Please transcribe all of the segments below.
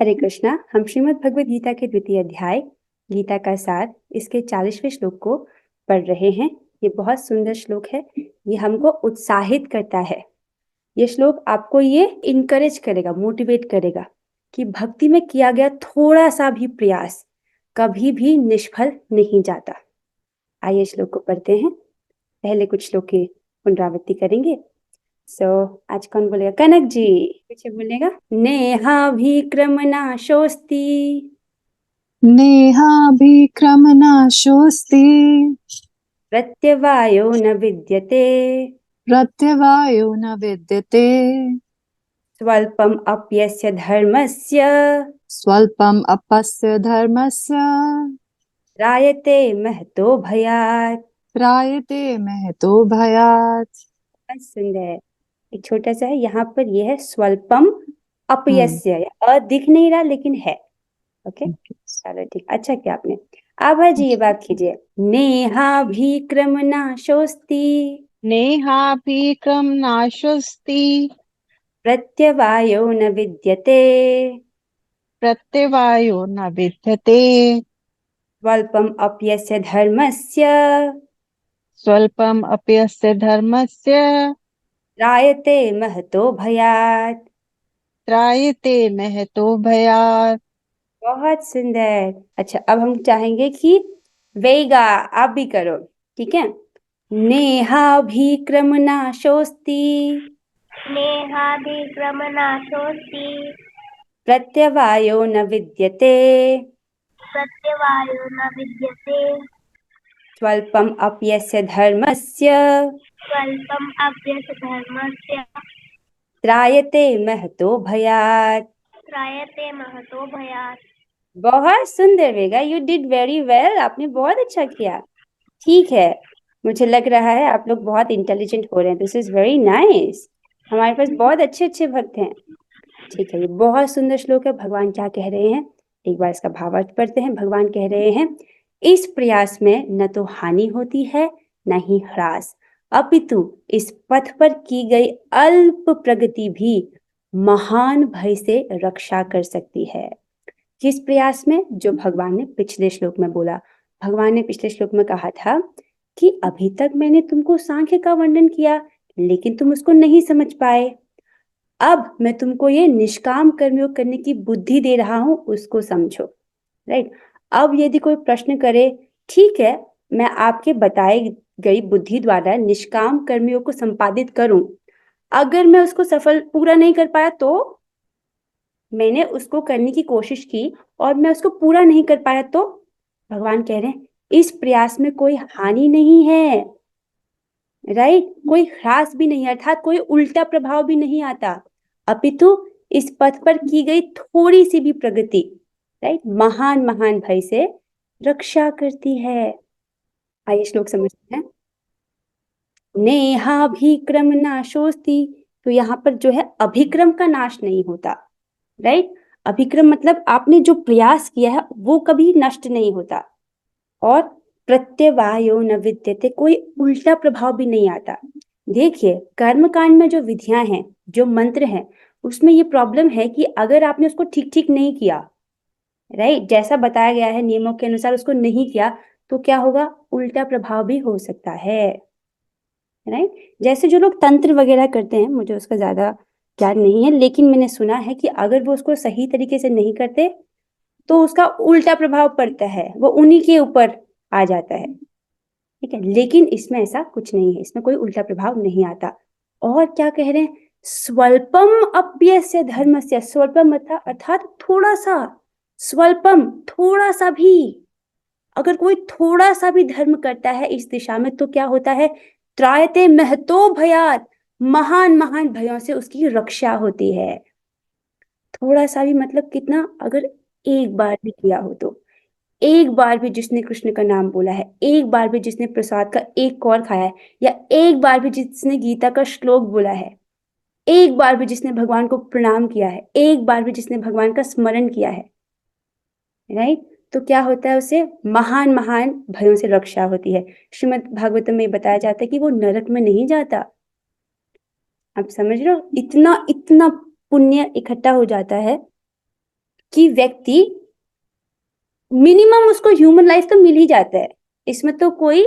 हरे कृष्णा। हम श्रीमद् भगवद गीता के द्वितीय अध्याय गीता का सार इसके 40वें श्लोक को पढ़ रहे हैं। ये बहुत सुंदर श्लोक है। ये हमको उत्साहित करता है। ये श्लोक आपको ये इनकरेज करेगा, मोटिवेट करेगा कि भक्ति में किया गया थोड़ा सा भी प्रयास कभी भी निष्फल नहीं जाता। आइए श्लोक को पढ़ते हैं। पहले कुछ श्लोक की पुनरावृत्ति करेंगे। आज कौन बोलेगा? कनक जी कुछ बोलेगा। नेहाभिक्रम नाशोस्ति नेहाभिक्रमनाशोऽस्ति प्रत्यवायो न विद्यते प्रत्यवायो न विद्यते स्वल्पम अप्यस्य धर्मस्य स्वल्पम् अपस्य धर्मस्य त्रायते महतो भयात्। त्रायते महतो भयात्। बहुत सुंदर। एक छोटा सा है यहाँ पर, यह है स्वल्पम अपयस्य। अ दिख नहीं रहा लेकिन है। ओके चलो ठीक, अच्छा क्या आपने। अब है जी ये बात कीजिए। नेहाभिक्रम नाशोस्ति नेहाभिक्रमनाशोऽस्ति प्रत्यवायो न विद्यते प्रत्यवायो न विद्यते स्वल्पम अप्यस्य धर्मस्य स्वल्पम् अप्यस्य धर्मस्य त्रायते महतो भयात्। त्रायते महतो भयात्। बहुत सुंदर। अच्छा अब हम चाहेंगे कि वेगा आप भी करो, ठीक है। नेहाभिक्रम नाशोस्ति नेहाभिक्रमनाशोऽस्ति प्रत्यवायो न विद्यते प्रत्यवायो न विद्यते स्वल्पम अप्यस्य धर्मस्य स्वल्पम् अप्यस्य धर्मस्य त्रायते महतो भयात्। त्रायते महतो भयात्। बहुत सुंदर वेगा, यू डिड वेरी वेल। आपने बहुत अच्छा किया। ठीक है, मुझे लग रहा है आप लोग बहुत इंटेलिजेंट हो रहे हैं। This is very nice. हमारे पास बहुत अच्छे अच्छे भक्त हैं। ठीक है, ये बहुत सुंदर श्लोक है। भगवान क्या कह रहे हैं, एक बार इसका भावार्थ पढ़ते हैं। भगवान कह रहे हैं, इस प्रयास में न तो हानि होती है न ही ह्रास, अपितु इस पथ पर की गई अल्प प्रगति भी महान भय से रक्षा कर सकती है। किस प्रयास में? जो भगवान ने पिछले श्लोक में बोला। भगवान ने पिछले श्लोक में कहा था कि अभी तक मैंने तुमको सांख्य का वर्णन किया लेकिन तुम उसको नहीं समझ पाए। अब मैं तुमको ये निष्काम कर्मयोग करने की बुद्धि दे रहा हूं, उसको समझो। राइट। अब यदि कोई प्रश्न करे, ठीक है मैं आपके बताई गई बुद्धि द्वारा निष्काम कर्मयोग को संपादित करूं, अगर मैं उसको सफल पूरा नहीं कर पाया तो मैंने उसको करने की कोशिश की और मैं उसको पूरा नहीं कर पाया तो भगवान कह रहे हैं इस प्रयास में कोई हानि नहीं है। राइट, कोई ह्रास भी नहीं, अर्थात कोई उल्टा प्रभाव भी नहीं आता, अपितु इस पथ पर की गई थोड़ी सी भी प्रगति राइट महान महान भय से रक्षा करती है। आइए श्लोक समझते हैं। नेहाभिक्रम नाशोस्ति, तो यहाँ पर जो है अभिक्रम का नाश नहीं होता। राइट, अभिक्रम मतलब आपने जो प्रयास किया है वो कभी नष्ट नहीं होता। और प्रत्यवायो न विद्यते, कोई उल्टा प्रभाव भी नहीं आता। देखिए कर्म कांड में जो विधियां हैं, जो मंत्र हैं, उसमें ये प्रॉब्लम है कि अगर आपने उसको ठीक ठीक नहीं किया, राइट जैसा बताया गया है नियमों के अनुसार उसको नहीं किया, तो क्या होगा? उल्टा प्रभाव भी हो सकता है। राइट, जैसे जो लोग तंत्र वगैरह करते हैं, मुझे उसका ज्यादा ज्ञान नहीं है लेकिन मैंने सुना है कि अगर वो उसको सही तरीके से नहीं करते तो उसका उल्टा प्रभाव पड़ता है, वो उन्हीं के ऊपर आ जाता है। ठीक है, लेकिन इसमें ऐसा कुछ नहीं है, इसमें कोई उल्टा प्रभाव नहीं आता। और क्या कह रहे हैं? स्वल्पम अप्यस्य धर्मस्य, स्वल्पम अर्थात थोड़ा सा, स्वल्पम थोड़ा सा भी। अगर कोई थोड़ा सा भी धर्म करता है इस दिशा में तो क्या होता है? त्रायते महतो भयात, महान महान भयों से उसकी रक्षा होती है। थोड़ा सा भी मतलब कितना? अगर एक बार भी किया हो तो, एक बार भी जिसने कृष्ण का नाम बोला है, एक बार भी जिसने प्रसाद का एक कौर खाया है, या एक बार भी जिसने गीता का श्लोक बोला है, एक बार भी जिसने भगवान को प्रणाम किया है, एक बार भी जिसने भगवान का स्मरण किया है, राइट, तो क्या होता है? उसे महान महान भयों से रक्षा होती है। श्रीमद् भागवतम में बताया जाता है कि वो नरक में नहीं जाता। आप समझ रहे हो? इतना इतना पुण्य इकट्ठा हो जाता है कि व्यक्ति मिनिमम उसको ह्यूमन लाइफ तो मिल ही जाता है, इसमें तो कोई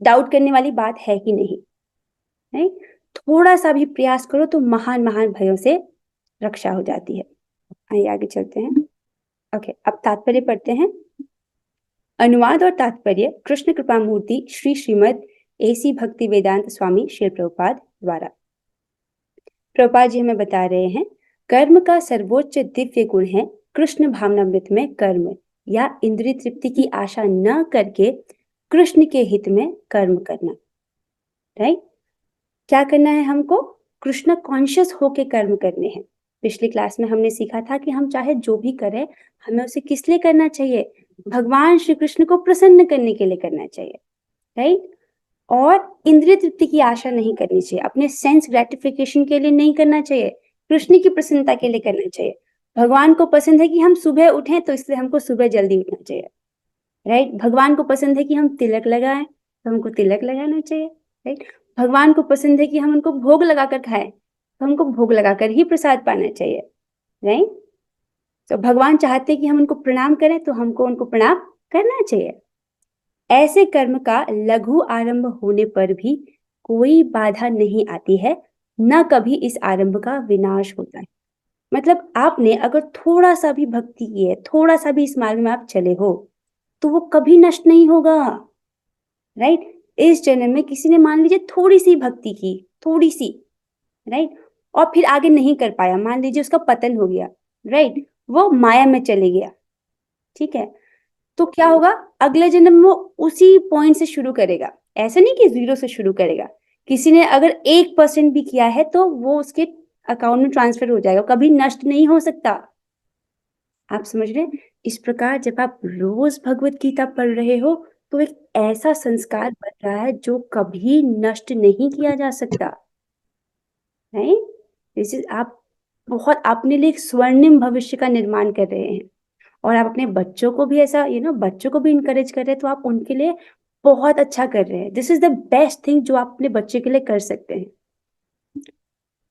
डाउट करने वाली बात है ही नहीं। थोड़ा सा भी प्रयास करो तो महान महान भयों से रक्षा हो जाती है। आइए आगे चलते हैं। ओके, अब तात्पर्य पढ़ते हैं। अनुवाद और तात्पर्य कृष्ण कृपा मूर्ति श्री श्रीमद AC भक्ति वेदांत स्वामी श्री प्रभुपाद द्वारा। प्रभुपाद जी हमें बता रहे हैं, कर्म का सर्वोच्च दिव्य गुण है कृष्ण भावनामृत में कर्म या इंद्रिय तृप्ति की आशा न करके कृष्ण के हित में कर्म करना। राइट, क्या करना है हमको? कृष्ण कॉन्शियस होके कर्म करने हैं। पिछली क्लास में हमने सीखा था कि हम चाहे जो भी करें, हमें उसे किस लिए करना चाहिए? भगवान श्री कृष्ण को प्रसन्न करने के लिए करना चाहिए। राइट, और इंद्रिय तृप्ति की आशा नहीं करनी चाहिए, अपने सेंस ग्रेटिफिकेशन के लिए नहीं करना चाहिए, कृष्ण की प्रसन्नता के लिए करना चाहिए। भगवान को पसंद है कि हम सुबह उठें, तो इसलिए हमको सुबह जल्दी उठना चाहिए। राइट, भगवान को पसंद है कि हम तिलक लगाएं, तो हमको तिलक लगाना चाहिए। राइट, भगवान को पसंद है कि हम उनको भोग लगाकर खाएं, तो हमको भोग लगाकर ही प्रसाद पाना चाहिए। राइट, तो भगवान चाहते हैं कि हम उनको प्रणाम करें, तो हमको उनको प्रणाम करना चाहिए। ऐसे कर्म का लघु आरंभ होने पर भी कोई बाधा नहीं आती है, न कभी इस आरंभ का विनाश होता है। मतलब आपने अगर थोड़ा सा भी भक्ति की है, थोड़ा सा भी इस मार्ग में आप चले हो, तो वो कभी नष्ट नहीं होगा। राइट, इस जन्म में किसी ने मान लीजिए थोड़ी सी भक्ति की, थोड़ी सी, राइट, और फिर आगे नहीं कर पाया, मान लीजिए उसका पतन हो गया, राइट, वो माया में चले गया, ठीक है, तो क्या होगा? अगले जन्म में वो उसी पॉइंट से शुरू करेगा। ऐसा नहीं कि 0 से शुरू करेगा। किसी ने अगर 1% भी किया है तो वो उसके अकाउंट में ट्रांसफर हो जाएगा, कभी नष्ट नहीं हो सकता। आप समझ रहे हैं? इस प्रकार जब आप रोज भगवत गीता पढ़ रहे हो, तो एक ऐसा संस्कार बन रहा है जो कभी नष्ट नहीं किया जा सकता। नहीं, जैसे आप बहुत अपने लिए एक स्वर्णिम भविष्य का निर्माण कर रहे हैं, और आप अपने बच्चों को भी ऐसा बच्चों को भी इनकरेज कर रहे हैं, तो आप उनके लिए बहुत अच्छा कर रहे हैं। This is the best thing जो आप अपने बच्चे के लिए कर सकते हैं।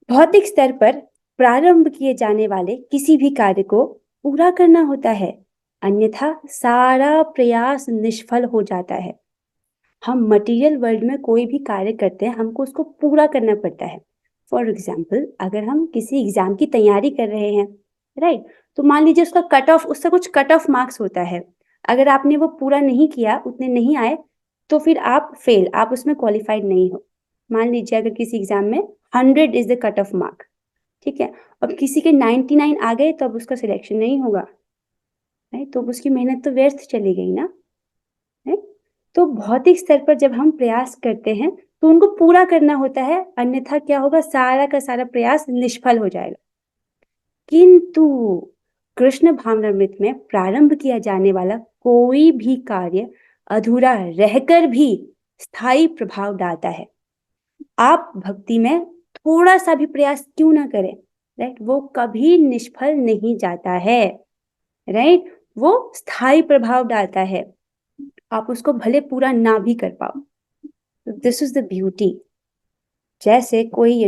भौतिक स्तर पर प्रारंभ किए जाने वाले किसी भी कार्य को पूरा करना होता है, अन्यथा सारा प्रयास निष्फल हो जाता है। हम मटेरियल वर्ल्ड में कोई भी कार्य करते हैं, हमको उसको पूरा करना पड़ता है। फॉर एग्जाम्पल, अगर हम किसी एग्जाम की तैयारी कर रहे हैं, राइट, तो मान लीजिए उसका कट ऑफ, उसका कुछ कट ऑफ मार्क्स होता है। अगर आपने वो पूरा नहीं किया, उतने नहीं आए, तो फिर आप फेल, आप उसमें क्वालिफाइड नहीं हो। मान लीजिए अगर किसी एग्जाम में 100 is the cut off mark, ठीक है, अब किसी के 99 आ गए, तो अब उसका सिलेक्शन नहीं होगा, राइट, तो उसकी मेहनत तो व्यर्थ चली गई ना। राइट, तो भौतिक स्तर पर जब हम प्रयास करते हैं तो उनको पूरा करना होता है, अन्यथा क्या होगा? सारा का सारा प्रयास निष्फल हो जाएगा। किंतु कृष्ण भावनामृत में प्रारंभ किया जाने वाला कोई भी कार्य अधूरा रहकर भी स्थायी प्रभाव डालता है। आप भक्ति में थोड़ा सा भी प्रयास क्यों ना करें, राइट, वो कभी निष्फल नहीं जाता है। राइट, वो स्थायी प्रभाव डालता है, आप उसको भले पूरा ना भी कर पाओ। This is the beauty. जैसे कोई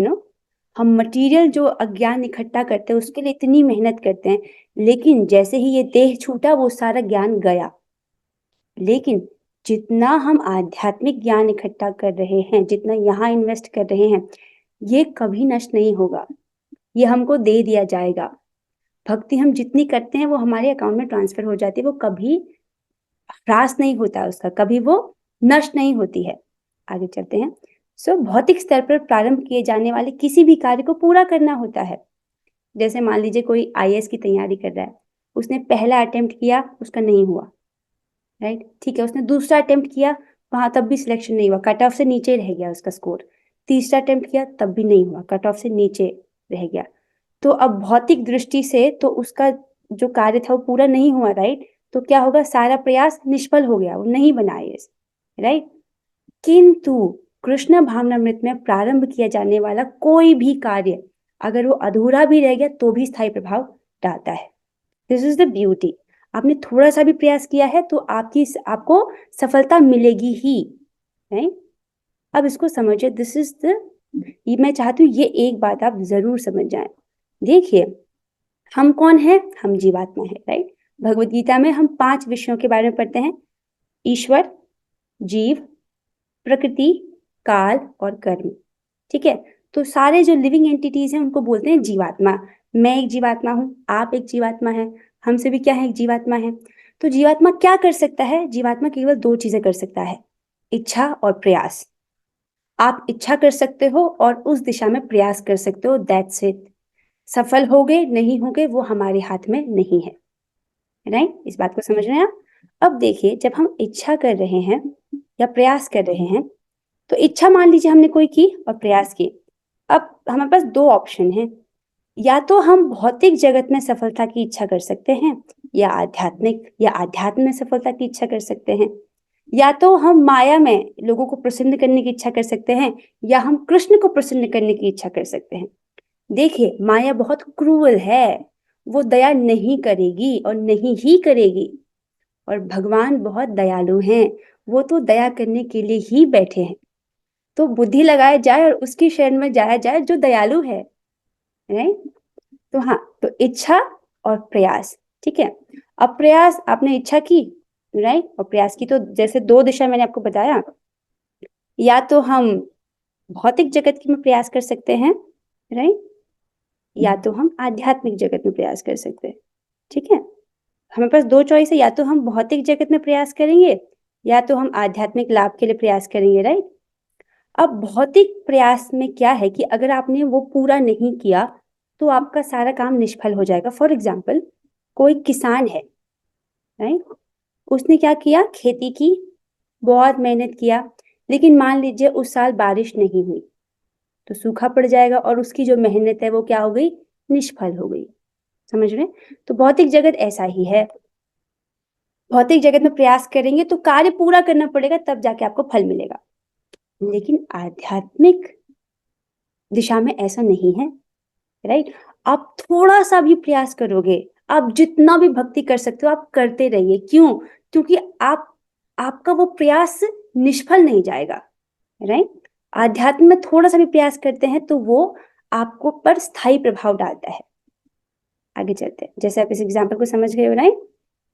हम मटेरियल जो अज्ञान इकट्ठा करते हैं, उसके लिए इतनी मेहनत करते हैं, लेकिन जैसे ही ये देह छूटा, वो सारा ज्ञान गया। लेकिन जितना हम आध्यात्मिक ज्ञान इकट्ठा कर रहे हैं, जितना यहाँ इन्वेस्ट कर रहे हैं, ये कभी नष्ट नहीं होगा, ये हमको दे दिया जाएगा। भक्ति हम जितनी करते हैं वो हमारे अकाउंट में ट्रांसफर हो जाती है, वो कभी ह्रास नहीं होता उसका, कभी वो नष्ट नहीं होती है। आगे चलते हैं। भौतिक स्तर पर प्रारंभ किए जाने वाले किसी भी कार्य को पूरा करना होता है। जैसे मान लीजिए कोई IAS की तैयारी कर रहा है, उसने पहला अटेम्प्ट किया, उसका नहीं हुआ, राइट, ठीक है, उसने दूसरा अटेम्प्ट किया, वहां तब भी सिलेक्शन नहीं हुआ, कट ऑफ से नीचे रह गया उसका स्कोर। तीसरा अटेम्प्ट किया, तब भी नहीं हुआ, कट ऑफ से नीचे रह गया। तो अब भौतिक दृष्टि से तो उसका जो कार्य था वो पूरा नहीं हुआ, राइट, तो क्या होगा? सारा प्रयास निष्फल हो गया, वो नहीं बना IAS, राइट। किंतु कृष्ण भावनामृत में प्रारंभ किया जाने वाला कोई भी कार्य अगर वो अधूरा भी रह गया, तो भी स्थायी प्रभाव डालता है। This is the beauty. आपने थोड़ा सा भी प्रयास किया है तो आपको सफलता मिलेगी ही, राइट। अब इसको समझिए, दिस इज द, मैं चाहती हूँ ये एक बात आप जरूर समझ जाएं। देखिए, हम कौन है? हम जीवात्मा है, राइट। भगवत गीता में हम 5 विषयों के बारे में पढ़ते हैं, ईश्वर, जीव, प्रकृति, काल और कर्म। ठीक है, तो सारे जो लिविंग एंटिटीज हैं उनको बोलते हैं जीवात्मा। मैं एक जीवात्मा हूं, आप एक जीवात्मा है, हम सभी क्या है? एक जीवात्मा है। तो जीवात्मा क्या कर सकता है? जीवात्मा केवल 2 चीजें कर सकता है, इच्छा और प्रयास। आप इच्छा कर सकते हो और उस दिशा में प्रयास कर सकते हो, दैट्स इट। सफल हो गए नहीं हो गए वो हमारे हाथ में नहीं है, राइट। इस बात को समझ रहे हैं आप? अब देखिए, जब हम इच्छा कर रहे हैं या प्रयास कर रहे हैं, तो इच्छा मान लीजिए हमने कोई की और प्रयास की। अब हमारे पास 2 ऑप्शन हैं, या तो हम भौतिक जगत में सफलता की इच्छा कर सकते हैं, या आध्यात्म में सफलता की इच्छा कर सकते हैं, या तो हम माया में लोगों को प्रसन्न करने की इच्छा कर सकते हैं, या हम कृष्ण को प्रसन्न करने की इच्छा कर सकते हैं। देखिए, माया बहुत क्रूअल है, वो दया नहीं करेगी और नहीं ही करेगी। और भगवान बहुत दयालु हैं, वो तो दया करने के लिए ही बैठे हैं। तो बुद्धि लगाया जाए और उसकी शरण में जाया जाए जो दयालु है, राइट। तो हाँ, तो इच्छा और प्रयास, ठीक है। अब प्रयास, आपने इच्छा की, राइट, और प्रयास की, तो जैसे 2 दिशा मैंने आपको बताया, या तो हम भौतिक जगत में प्रयास कर सकते हैं, राइट, या तो हम आध्यात्मिक जगत में प्रयास कर सकते हैं। ठीक है, हमारे पास 2 चॉइस है, या तो हम भौतिक जगत में प्रयास करेंगे, या तो हम आध्यात्मिक लाभ के लिए प्रयास करेंगे, राइट। अब भौतिक प्रयास में क्या है कि अगर आपने वो पूरा नहीं किया तो आपका सारा काम निष्फल हो जाएगा। फॉर एग्जाम्पल, कोई किसान है, राइट, उसने क्या किया? खेती की, बहुत मेहनत किया, लेकिन मान लीजिए उस साल बारिश नहीं हुई, तो सूखा पड़ जाएगा और उसकी जो मेहनत है वो क्या हो गई? निष्फल हो गई। समझ रहे हैं? तो भौतिक जगत ऐसा ही है, भौतिक जगत में प्रयास करेंगे तो कार्य पूरा करना पड़ेगा, तब जाके आपको फल मिलेगा। लेकिन आध्यात्मिक दिशा में ऐसा नहीं है, राइट। आप थोड़ा सा भी प्रयास करोगे, आप जितना भी भक्ति कर सकते हो आप करते रहिए। क्यों? क्योंकि आपका वो प्रयास निष्फल नहीं जाएगा, राइट। आध्यात्म में थोड़ा सा भी प्रयास करते हैं तो वो आपको पर स्थायी प्रभाव डालता है। आगे चलते हैं, जैसे आप इस एग्जाम्पल को समझ गए हो, राइट।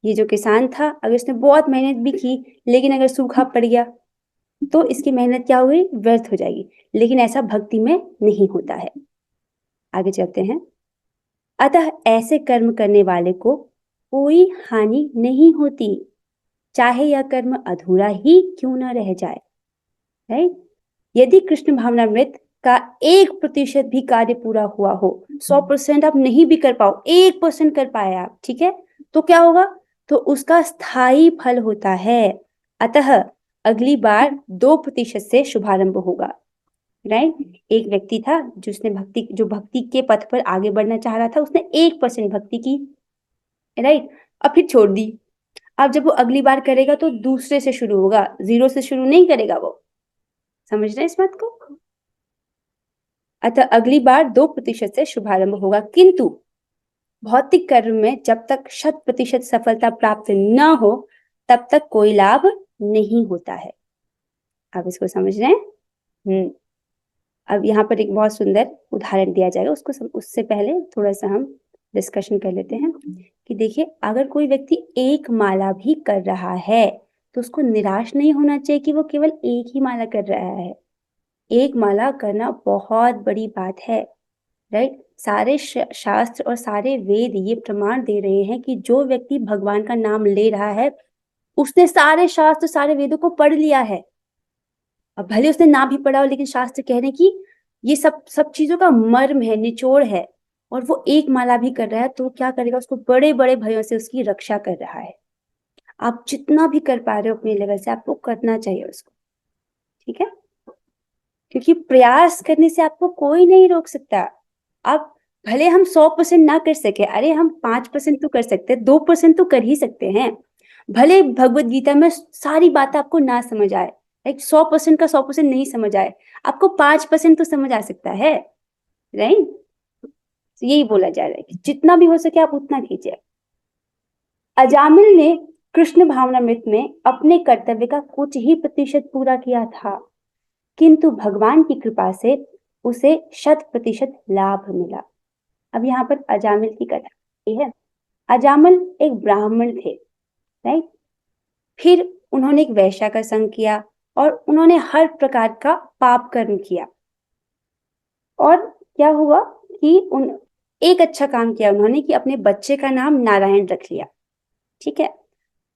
ये जो किसान था, अगर उसने बहुत मेहनत भी की, लेकिन अगर सूखा पड़ गया तो इसकी मेहनत क्या हो गई? व्यर्थ हो जाएगी। लेकिन ऐसा भक्ति में नहीं होता है। आगे चलते हैं। अतः ऐसे कर्म करने वाले को कोई हानि नहीं होती, चाहे यह कर्म अधूरा ही क्यों न रह जाए, राइट। यदि कृष्ण भावनामृत का 1% भी कार्य पूरा हुआ हो, 100% आप नहीं भी कर पाओ, 1% कर पाए आप, ठीक है, तो क्या होगा? तो उसका स्थायी फल होता है। अतः अगली बार 2% से शुभारंभ होगा, राइट। एक व्यक्ति था जिसने भक्ति के पथ पर आगे बढ़ना चाह रहा था, उसने 1% भक्ति की, राइट, अब फिर छोड़ दी। अब जब वो अगली बार करेगा तो दूसरे से शुरू होगा, 0 से शुरू नहीं करेगा वो। समझ रहे हैं इस बात को? अतः अगली बार 2% से शुभारंभ होगा, किंतु भौतिक कर्म में जब तक 100% सफलता प्राप्त न हो तब तक कोई लाभ नहीं होता है। आप इसको समझ रहे हैं? अब यहाँ पर एक बहुत सुंदर उदाहरण दिया जाएगा, उससे पहले थोड़ा सा हम डिस्कशन कर लेते हैं कि देखिए, अगर कोई व्यक्ति एक माला भी कर रहा है तो उसको निराश नहीं होना चाहिए कि वो केवल एक ही माला कर रहा है। एक माला करना बहुत बड़ी बात है, राइट। सारे शास्त्र और सारे वेद ये प्रमाण दे रहे हैं कि जो व्यक्ति भगवान का नाम ले रहा है उसने सारे शास्त्र सारे वेदों को पढ़ लिया है। अब भले उसने ना भी पढ़ा हो, लेकिन शास्त्र कह रहे हैं कि ये सब चीजों का मर्म है, निचोड़ है, और वो एक माला भी कर रहा है तो क्या करेगा? उसको बड़े बड़े भयों से उसकी रक्षा कर रहा है। आप जितना भी कर पा रहे हो अपने लेवल से, आपको करना चाहिए उसको, ठीक है, क्योंकि प्रयास करने से आपको कोई नहीं रोक सकता। अब भले हम 100% ना कर सके, अरे हम 5% तो कर सकते हैं, 2% तो कर ही सकते हैं। भले भगवत गीता में सारी बातें आपको ना समझ आए, लाइक 100% का 100% नहीं समझ आए, आपको 5% तो समझ आ सकता है, राइट। तो यही बोला जा रहा है कि जितना भी हो सके आप उतना कीजिए। अजामिल ने कृष्ण भावनामृत में अपने कर्तव्य का कुछ ही प्रतिशत पूरा किया था, किंतु भगवान की कृपा से उसे 100% लाभ मिला। अब यहाँ पर अजामिल की कथा, है। अजामिल एक ब्राह्मण थे, राइट। फिर उन्होंने एक वैश्या का संग किया और उन्होंने हर प्रकार का पाप कर्म किया। और क्या हुआ कि उन एक अच्छा काम किया उन्होंने कि अपने बच्चे का नाम नारायण रख लिया। ठीक है।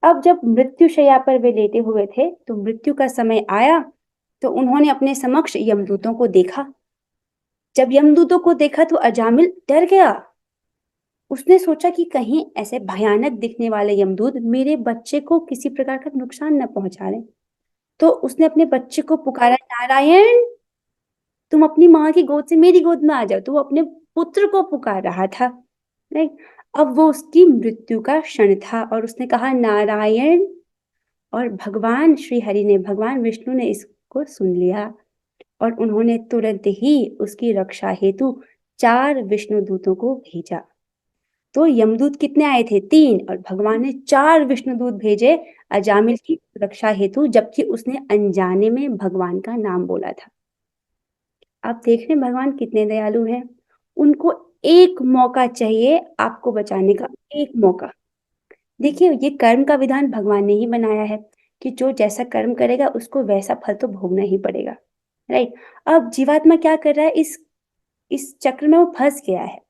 अब जब मृत्यु शैया पर वे लेटे हुए थे तो मृत्यु का समय आया तो उन्होंने अपने समक्ष यमदूतों को देखा। जब यमदूतों को देखा तो अजामिल डर गया। उसने सोचा कि कहीं ऐसे भयानक दिखने वाले यमदूत मेरे बच्चे को किसी प्रकार का नुकसान न पहुंचा लें। तो उसने अपने बच्चे को पुकारा, नारायण तुम अपनी माँ की गोद से मेरी गोद में आ जाओ। तो वो अपने पुत्र को पुकार रहा था, राइट। अब वो उसकी मृत्यु का क्षण था और उसने कहा नारायण, और भगवान श्री हरि ने, भगवान विष्णु ने इसको सुन लिया और उन्होंने तुरंत ही उसकी रक्षा हेतु 4 विष्णु दूतों को भेजा। तो यमदूत कितने आए थे? 3, और भगवान ने 4 विष्णु दूत भेजे अजामिल की रक्षा हेतु, जबकि उसने अनजाने में भगवान का नाम बोला था। आप देख रहे हैं भगवान कितने दयालु हैं। उनको एक मौका चाहिए आपको बचाने का, एक मौका। देखिए, ये कर्म का विधान भगवान ने ही बनाया है कि जो जैसा कर्म करेगा उसको वैसा फल तो भोगना ही पड़ेगा, राइट। अब जीवात्मा क्या कर रहा है? इस चक्र में वो फंस गया है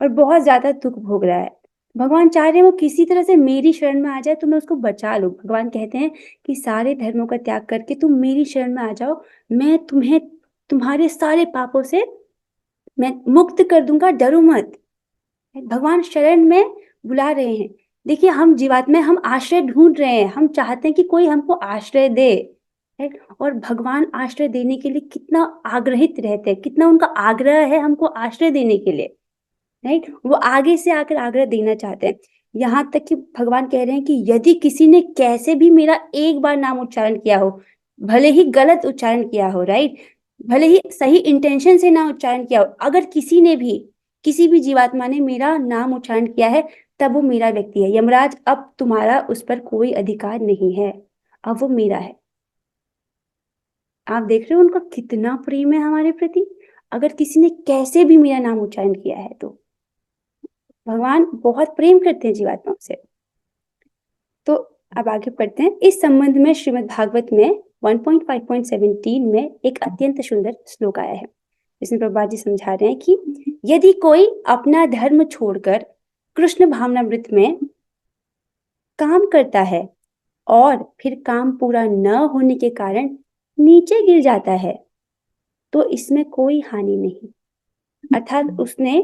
और बहुत ज्यादा दुख भोग रहा है। भगवान चाह रहे हैं वो किसी तरह से मेरी शरण में आ जाए तो मैं उसको बचा लूं। भगवान कहते हैं कि सारे धर्मों का त्याग करके तुम मेरी शरण में आ जाओ, मैं तुम्हें तुम्हारे सारे पापों से मैं मुक्त कर दूंगा, डरो मत। भगवान शरण में बुला रहे हैं। देखिए, हम जीवात्मा हम आश्रय ढूंढ रहे हैं, हम चाहते हैं कि कोई हमको आश्रय दे, राइट। और भगवान आश्रय देने के लिए कितना आग्रहित रहते हैं, कितना उनका आग्रह है हमको आश्रय देने के लिए, राइट। वो आगे से आकर आग्रह देना चाहते हैं। यहाँ तक कि भगवान कह रहे हैं कि यदि किसी ने कैसे भी मेरा एक बार नाम उच्चारण किया हो, भले ही गलत उच्चारण किया हो, राइट, भले ही सही इंटेंशन से ना उच्चारण किया हो, अगर किसी भी जीवात्मा ने मेरा नाम उच्चारण किया है तब वो मेरा व्यक्ति है। यमराज, अब तुम्हारा उस पर कोई अधिकार नहीं है, अब वो मेरा है। आप देख रहे हो उनका कितना प्रेम है हमारे प्रति। अगर किसी ने कैसे भी मेरा नाम उच्चारण किया है तो भगवान बहुत प्रेम करते हैं जीवात्माओं से। तो अब आगे पढ़ते हैं। इस संबंध में श्रीमद् भागवत में 1.5.17 में एक अत्यंत सुंदर श्लोक आया है, जिसमें प्रभुपाद जी समझा रहे हैं कि यदि कोई अपना धर्म छोड़कर कृष्ण भावनामृत में काम करता है और फिर काम पूरा न होने के कारण नीचे गिर जाता है तो इसमें कोई हानि नहीं। अर्थात उसने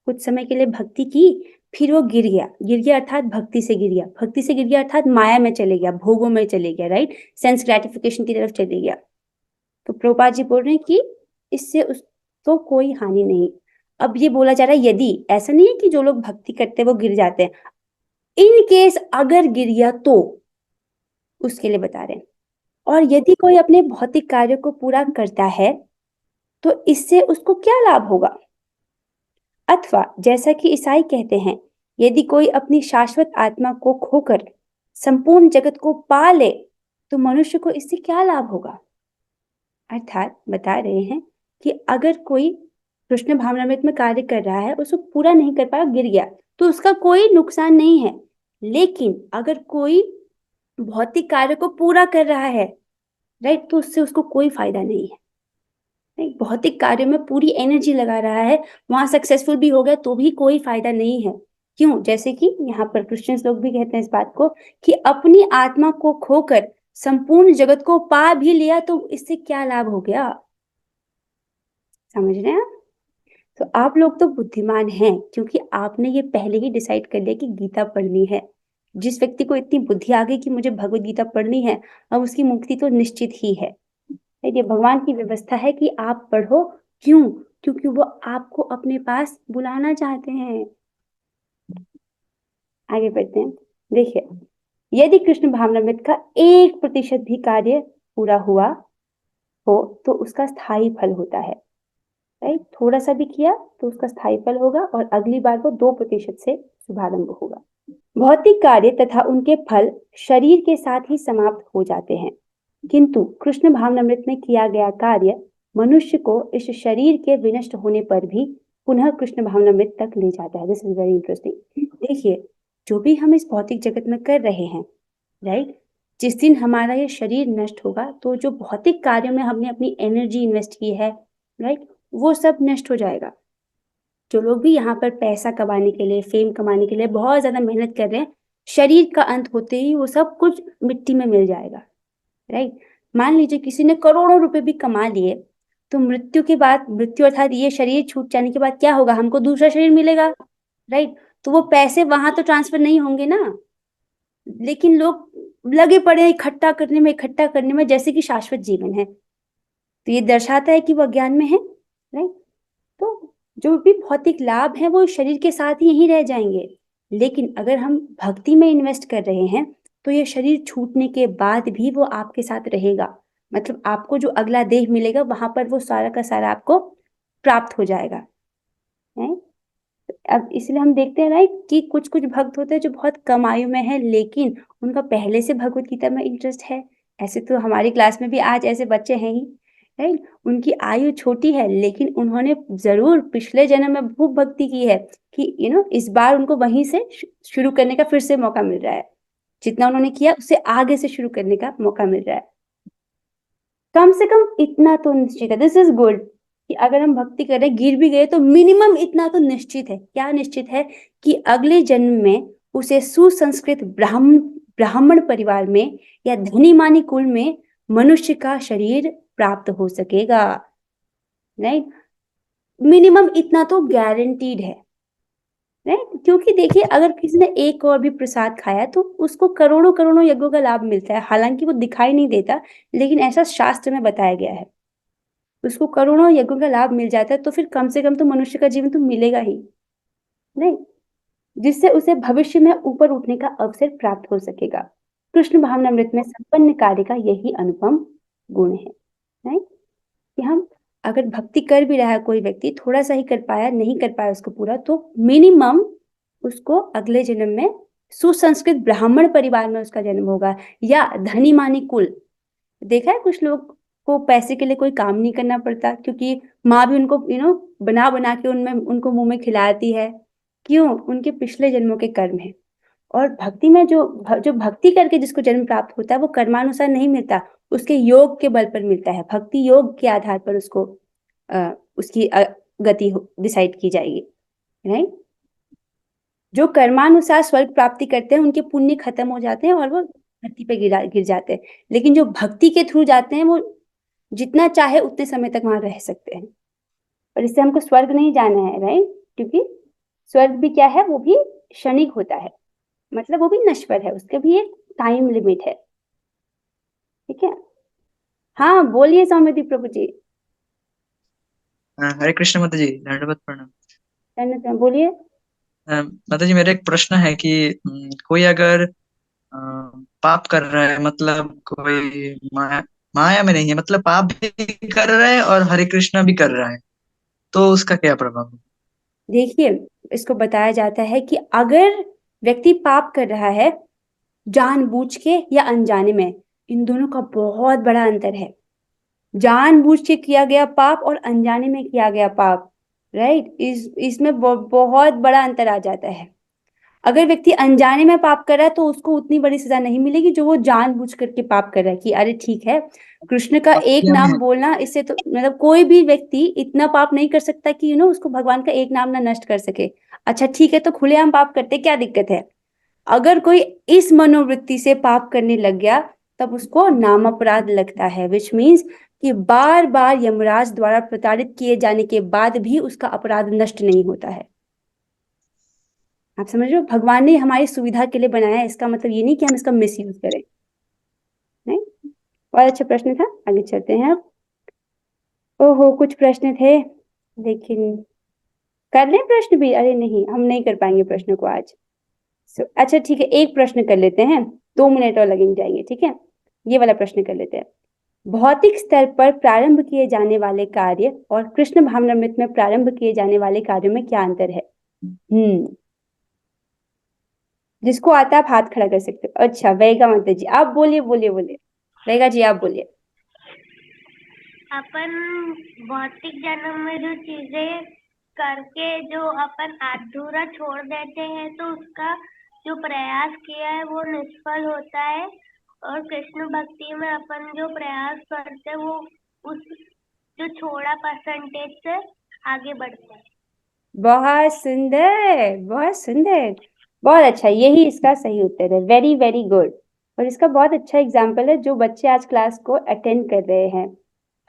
कुछ समय के लिए भक्ति की, फिर वो गिर गया अर्थात भक्ति से गिर गया अर्थात माया में चले गया, भोगों में चले गया, राइट, सेंस ग्रेटिफिकेशन की तरफ चले गया। तो प्रभुपाद जी बोल रहे हैं कि इससे उसको कोई हानि नहीं। अब ये बोला जा रहा है यदि, ऐसा नहीं है कि जो लोग भक्ति करते हैं वो गिर जाते हैं, इन केस अगर गिर गया तो उसके लिए बता रहे हैं। और यदि कोई अपने भौतिक कार्य को पूरा करता है तो इससे उसको क्या लाभ होगा? अथवा जैसा कि ईसाई कहते हैं, यदि कोई अपनी शाश्वत आत्मा को खोकर संपूर्ण जगत को पा ले तो मनुष्य को इससे क्या लाभ होगा? अर्थात बता रहे हैं कि अगर कोई कृष्ण भावनामृत में कार्य कर रहा है, उसको पूरा नहीं कर पाया, गिर गया, तो उसका कोई नुकसान नहीं है। लेकिन अगर कोई भौतिक कार्य को पूरा कर रहा है, राइट, तो उससे उसको कोई फायदा नहीं है। भौतिक कार्य में पूरी एनर्जी लगा रहा है, वहां सक्सेसफुल भी हो गया तो भी कोई फायदा नहीं है। क्यों? जैसे कि यहाँ पर क्रिश्चियंस लोग भी कहते हैं इस बात को कि अपनी आत्मा को खोकर संपूर्ण जगत को पा भी लिया तो इससे क्या लाभ हो गया? समझ रहे हैं आप? तो आप लोग तो बुद्धिमान हैं क्योंकि आपने ये पहले ही डिसाइड कर लिया कि गीता पढ़नी है। जिस व्यक्ति को इतनी बुद्धि आ गई कि मुझे भगवत गीता पढ़नी है, अब उसकी मुक्ति तो निश्चित ही है। ये भगवान की व्यवस्था है कि आप पढ़ो। क्यों? क्योंकि वो आपको अपने पास बुलाना चाहते हैं। आगे बढ़ते हैं। देखिए, यदि कृष्ण भावनामृत का 1% भी कार्य पूरा हुआ हो तो उसका स्थायी फल होता है, राइट। थोड़ा सा भी किया तो उसका स्थायी फल होगा और अगली बार वो 2% से शुभारंभ होगा। भौतिक कार्य तथा उनके फल शरीर के साथ ही समाप्त हो जाते हैं, किंतु कृष्ण भावनामृत में किया गया कार्य मनुष्य को इस शरीर के विनष्ट होने पर भी पुनः कृष्ण भावनामृत तक ले जाता है। This is very interesting. देखिए, जो भी हम इस भौतिक जगत में कर रहे हैं, राइट, जिस दिन हमारा ये शरीर नष्ट होगा तो जो भौतिक कार्यों में हमने अपनी एनर्जी इन्वेस्ट की है, राइट, वो सब नष्ट हो जाएगा। जो लोग भी यहाँ पर पैसा कमाने के लिए, फेम कमाने के लिए बहुत ज्यादा मेहनत कर रहे हैं, शरीर का अंत होते ही वो सब कुछ मिट्टी में मिल जाएगा, राइट। मान लीजिए किसी ने करोड़ों रुपए भी कमा लिए, तो मृत्यु के बाद, मृत्यु अर्थात ये शरीर छूट जाने के बाद क्या होगा, हमको दूसरा शरीर मिलेगा, राइट। तो वो पैसे वहां तो ट्रांसफर नहीं होंगे ना, लेकिन लोग लगे पड़े हैं इकट्ठा करने में, जैसे कि शाश्वत जीवन है। तो ये दर्शाता है कि वो अज्ञान में है, राइट। तो जो भी भौतिक लाभ है वो शरीर के साथ ही यहीं रह जाएंगे, लेकिन अगर हम भक्ति में इन्वेस्ट कर रहे हैं तो ये शरीर छूटने के बाद भी वो आपके साथ रहेगा। मतलब आपको जो अगला देह मिलेगा वहां पर वो सारा का सारा आपको प्राप्त हो जाएगा, है। अब इसलिए हम देखते हैं, राइट, कि कुछ कुछ भक्त होते हैं जो बहुत कम आयु में है, लेकिन उनका पहले से भगवत गीता में इंटरेस्ट है। ऐसे तो हमारी क्लास में भी आज ऐसे बच्चे हैं ही, राइट। उनकी आयु छोटी है, लेकिन उन्होंने जरूर पिछले जन्म में खूब भक्ति की है कि इस बार उनको वहीं से शुरू करने का फिर से मौका मिल रहा है। जितना उन्होंने किया उससे आगे से शुरू करने का मौका मिल रहा है। कम से कम इतना तो निश्चित है, दिस इज गुड, कि अगर हम भक्ति कर रहे हैं, गिर भी गए तो मिनिमम इतना तो निश्चित है। क्या निश्चित है? कि अगले जन्म में उसे सुसंस्कृत ब्राह्मण परिवार में या धनी मानी कुल में मनुष्य का शरीर प्राप्त हो सकेगा, राइट। मिनिमम इतना तो गारंटीड है, राइट। क्योंकि देखिए, अगर किसी ने एक और भी प्रसाद खाया तो उसको करोड़ों करोड़ों यज्ञों का लाभ मिलता है। हालांकि वो दिखाई नहीं देता, लेकिन ऐसा शास्त्र में बताया गया है, उसको करोड़ों यज्ञों का लाभ मिल जाता है। तो फिर कम से कम तो मनुष्य का जीवन तो मिलेगा ही, नहीं, जिससे उसे भविष्य में ऊपर उठने का अवसर प्राप्त हो सकेगा। कृष्ण भावनामृत में संपन्न कार्य का यही अनुपम गुण है, राइट। कि हम अगर भक्ति कर भी रहा है, कोई व्यक्ति थोड़ा सा ही कर पाया, नहीं कर पाया उसको पूरा, तो मिनिमम उसको अगले जन्म में सुसंस्कृत ब्राह्मण परिवार में उसका जन्म होगा, या धनी मानी कुल। देखा है कुछ लोग को पैसे के लिए कोई काम नहीं करना पड़ता, क्योंकि माँ भी उनको बना बना के उनमें उनको मुंह में खिलाती है। क्यों? उनके पिछले जन्मों के कर्म है। और भक्ति में जो जो भक्ति करके जिसको जन्म प्राप्त होता है वो कर्मानुसार नहीं मिलता, उसके योग के बल पर मिलता है। भक्ति योग के आधार पर उसको उसकी गति डिसाइड की जाएगी, राइट। जो कर्मानुसार स्वर्ग प्राप्ति करते हैं उनके पुण्य खत्म हो जाते हैं और वो धरती पे गिर जाते हैं, लेकिन जो भक्ति के थ्रू जाते हैं वो जितना चाहे उतने समय तक वहां रह सकते हैं। और इससे हमको स्वर्ग नहीं जाना है, राइट, क्योंकि स्वर्ग भी क्या है, वो भी क्षणिक होता है, मतलब वो भी नश्वर है, उसके भी एक टाइम लिमिट है, ठीक है। हाँ बोलिए सौम्यदीप प्रभु जी। हरे कृष्ण माता जी, दंडवत प्रणाम। बोलिए। माता जी, मेरा एक प्रश्न है कि कोई अगर पाप कर रहा है, मतलब कोई माया में नहीं है, मतलब पाप भी कर रहा है और हरे कृष्ण भी कर रहा है, तो उसका क्या प्रभाव है? देखिए, इसको बताया जाता है कि अगर व्यक्ति पाप कर रहा है जानबूझ के या अनजाने में, इन दोनों का बहुत बड़ा अंतर है। जानबूझ के किया गया पाप और अनजाने में किया गया पाप, राइट, इसमें बहुत बड़ा अंतर आ जाता है। अगर व्यक्ति अनजाने में पाप कर रहा है तो उसको उतनी बड़ी सजा नहीं मिलेगी जो वो जानबूझ करके पाप कर रहा है, कि अरे ठीक है, कृष्ण का एक क्या नाम में बोलना, इससे तो मतलब कोई भी व्यक्ति इतना पाप नहीं कर सकता कि उसको भगवान का एक नाम ना नष्ट कर सके। अच्छा ठीक है, तो खुलेआम पाप करते क्या दिक्कत है? अगर कोई इस मनोवृत्ति से पाप करने लग गया तब उसको नाम अपराध लगता है, विच मीन्स कि बार बार यमराज द्वारा प्रताड़ित किए जाने के बाद भी उसका अपराध नष्ट नहीं होता है। आप समझ रहे हो, भगवान ने हमारी सुविधा के लिए बनाया है, इसका मतलब ये नहीं कि हम इसका मिस यूज करें, नहीं। बहुत अच्छा प्रश्न था, आगे चलते हैं अब। ओहो, कुछ प्रश्न थे, लेकिन कर लें प्रश्न भी? अरे नहीं, हम नहीं कर पाएंगे प्रश्न को आज। अच्छा ठीक है, एक प्रश्न कर लेते हैं, 2 मिनट और लगेंगे जाएंगे, ठीक है। ये वाला प्रश्न कर लेते हैं। भौतिक स्तर पर प्रारंभ किए जाने वाले कार्य और कृष्ण भावनामृत में प्रारंभ किए जाने वाले कार्यों में क्या अंतर है? जिसको आता है आप हाथ खड़ा कर सकते हो। अच्छा वेगा माता जी, आप बोलिए बोलिए बोलिए, वेगा जी आप बोलिए। अपन भौतिक जन्म में जो चीजें करके जो अपन अधूरा छोड़ देते हैं तो उसका जो प्रयास किया है वो निष्फल होता है, और कृष्ण भक्ति में अपन जो प्रयास करते हैं वो उस जो छोड़ा परसेंटेज से आगे बढ़ते हैं। बहुत सुंदर, बहुत सुंदर, बहुत अच्छा। यही इसका सही उत्तर है। Very very good. और इसका बहुत अच्छा एग्जाम्पल है जो बच्चे आज क्लास को अटेंड कर रहे हैं।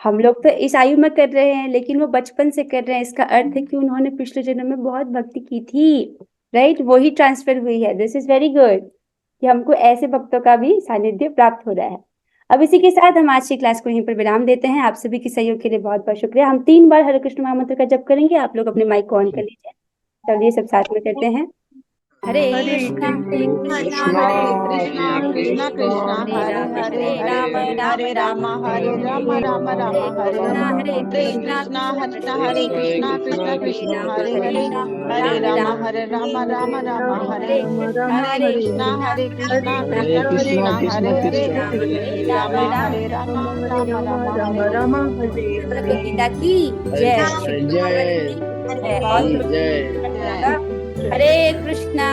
हम लोग तो इस आयु में कर रहे हैं, लेकिन वो बचपन से कर रहे हैं। इसका अर्थ है कि उन्होंने पिछले जन्म में बहुत भक्ति की थी, राइट? वही ट्रांसफर हुई है। दिस इज वेरी गुड कि हमको ऐसे भक्तों का भी सानिध्य प्राप्त हो रहा है। अब इसी के साथ हम आज की क्लास को यहीं पर विराम देते हैं। आप सभी के सहयोग के लिए बहुत बहुत शुक्रिया। हम 3 बार हरे कृष्ण महामंत्र का जप करेंगे। आप लोग अपने माइक को ऑन कर लीजिए। चलिए सब साथ में करते हैं। हरे कृष्णा हरे कृष्णा हरे कृष्णा कृष्णा कृष्णा हरे हरे हरे राम हरे राम राम राम हरे हरे कृष्णा हरे कृष्णा कृष्णा कृष्णा हरे हरे हरे राम राम राम हरे हरे कृष्णा कृष्णा कृष्णा हरे हरे राम हरे राम राम राम हरे भगवद गीता की जय। जय और हरे कृष्णा।